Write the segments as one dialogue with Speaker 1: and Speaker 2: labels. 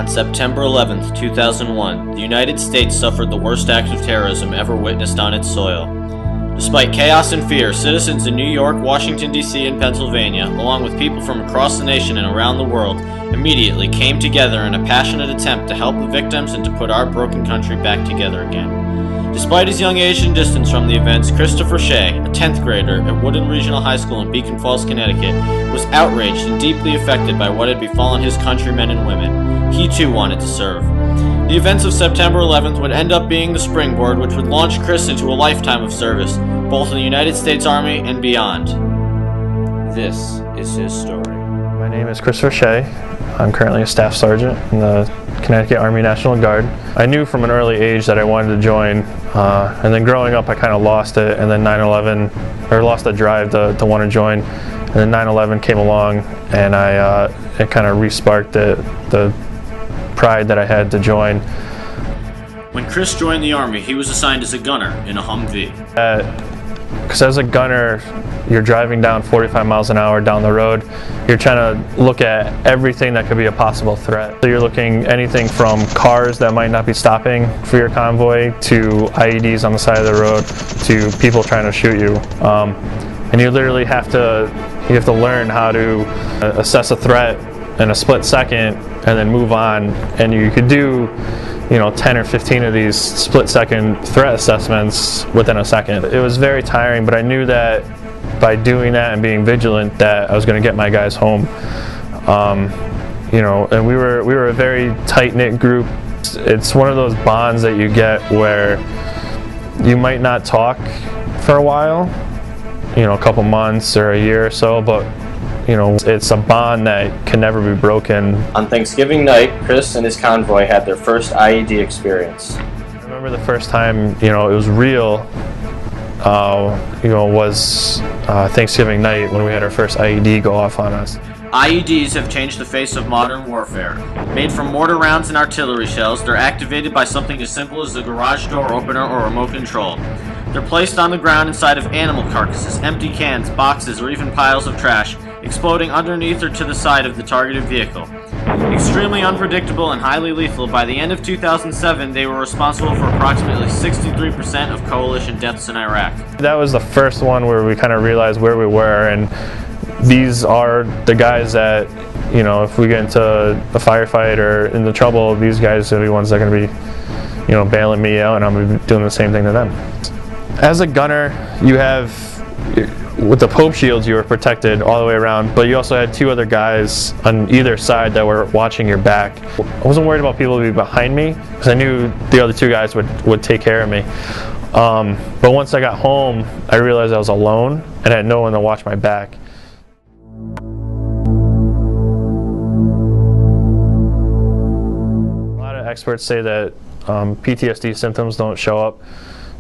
Speaker 1: On September 11, 2001, the United States suffered the worst act of terrorism ever witnessed on its soil. Despite chaos and fear, citizens in New York, Washington, D.C., and Pennsylvania, along with people from across the nation and around the world, immediately came together in a passionate attempt to help the victims and to put our broken country back together again. Despite his young age and distance from the events, Christopher Shea, a 10th grader at Woodland Regional High School in Beacon Falls, Connecticut, was outraged and deeply affected by what had befallen his countrymen and women. He too wanted to serve. The events of September 11th would end up being the springboard which would launch Chris into a lifetime of service, both in the United States Army and beyond. This is his story.
Speaker 2: My name is Christopher Shea. I'm currently a staff sergeant in the Connecticut Army National Guard. I knew from an early age that I wanted to join, and then growing up I kind of lost it, and then 9/11, or lost the drive to want to join, and then 9/11 came along, and it kind of re-sparked the pride that I had to join.
Speaker 1: When Chris joined the Army, he was assigned as a gunner in a Humvee.
Speaker 2: Because as a gunner, you're driving down 45 miles an hour down the road. You're trying to look at everything that could be a possible threat. So you're looking anything from cars that might not be stopping for your convoy, to IEDs on the side of the road, to people trying to shoot you. And you literally have to learn how to assess a threat in a split second and then move on. And you could do 10 or 15 of these split-second threat assessments within a second. It was very tiring, but I knew that by doing that and being vigilant that I was going to get my guys home. And we were a very tight-knit group. It's one of those bonds that you get where you might not talk for a while, a couple months or a year or so, but it's a bond that can never be broken.
Speaker 1: On Thanksgiving night, Chris and his convoy had their first IED experience.
Speaker 2: I remember the first time, it was real, was Thanksgiving night when we had our first IED go off on us.
Speaker 1: IEDs have changed the face of modern warfare. Made from mortar rounds and artillery shells, they're activated by something as simple as a garage door opener or remote control. They're placed on the ground inside of animal carcasses, empty cans, boxes, or even piles of trash, exploding underneath or to the side of the targeted vehicle. Extremely unpredictable and highly lethal, by the end of 2007, they were responsible for approximately 63% of coalition deaths in Iraq. That
Speaker 2: was the first one where we kind of realized where we were, and these are the guys that, if we get into a firefight or into trouble, these guys are the ones that are going to be, bailing me out, and I'm going to be doing the same thing to them. As a gunner, with the Pope shields, you were protected all the way around, but you also had two other guys on either side that were watching your back. I wasn't worried about people to be behind me, because I knew the other two guys would take care of me. But once I got home, I realized I was alone and I had no one to watch my back. A lot of experts say that PTSD symptoms don't show up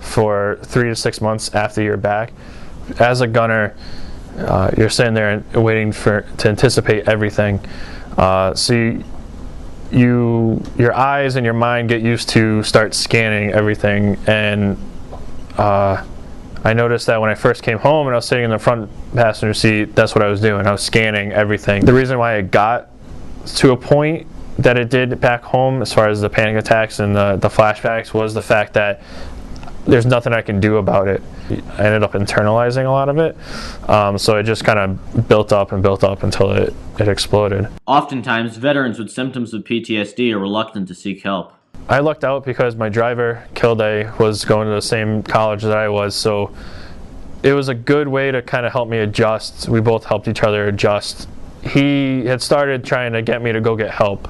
Speaker 2: for 3 to 6 months after you're back. As a gunner, you're sitting there and waiting to anticipate everything. So your eyes and your mind get used to start scanning everything. And I noticed that when I first came home and I was sitting in the front passenger seat, that's what I was doing. I was scanning everything. The reason why it got to a point that it did back home, as far as the panic attacks and the flashbacks, was the fact that there's nothing I can do about it. I ended up internalizing a lot of it, so it just kind of built up until it exploded. Oftentimes, veterans with symptoms of PTSD are reluctant to seek help. I lucked out because my driver, Kilday, was going to the same college that I was, so it was a good way to kind of help me adjust. We both helped each other adjust. He had started trying to get me to go get help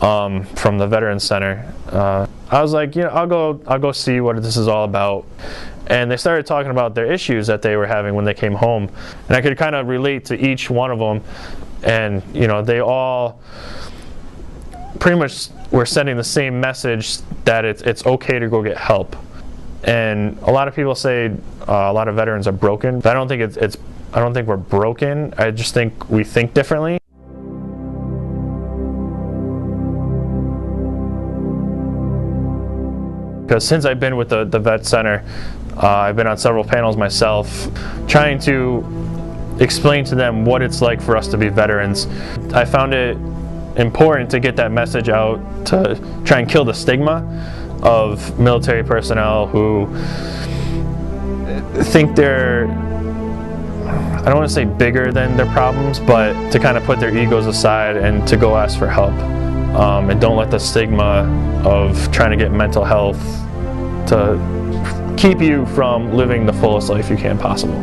Speaker 2: from the Veterans Center. I was like, I'll go see what this is all about. And they started talking about their issues that they were having when they came home. And I could kind of relate to each one of them. And, they all pretty much were sending the same message that it's okay to go get help. And a lot of people say a lot of veterans are broken. But I don't think I don't think we're broken. I just think we think differently. Because since I've been with the Vet Center, I've been on several panels myself, trying to explain to them what it's like for us to be veterans. I found it important to get that message out to try and kill the stigma of military personnel who think they're, I don't want to say bigger than their problems, but to kind of put their egos aside and to go ask for help. And don't let the stigma of trying to get mental health to keep you from living the fullest life you can possible.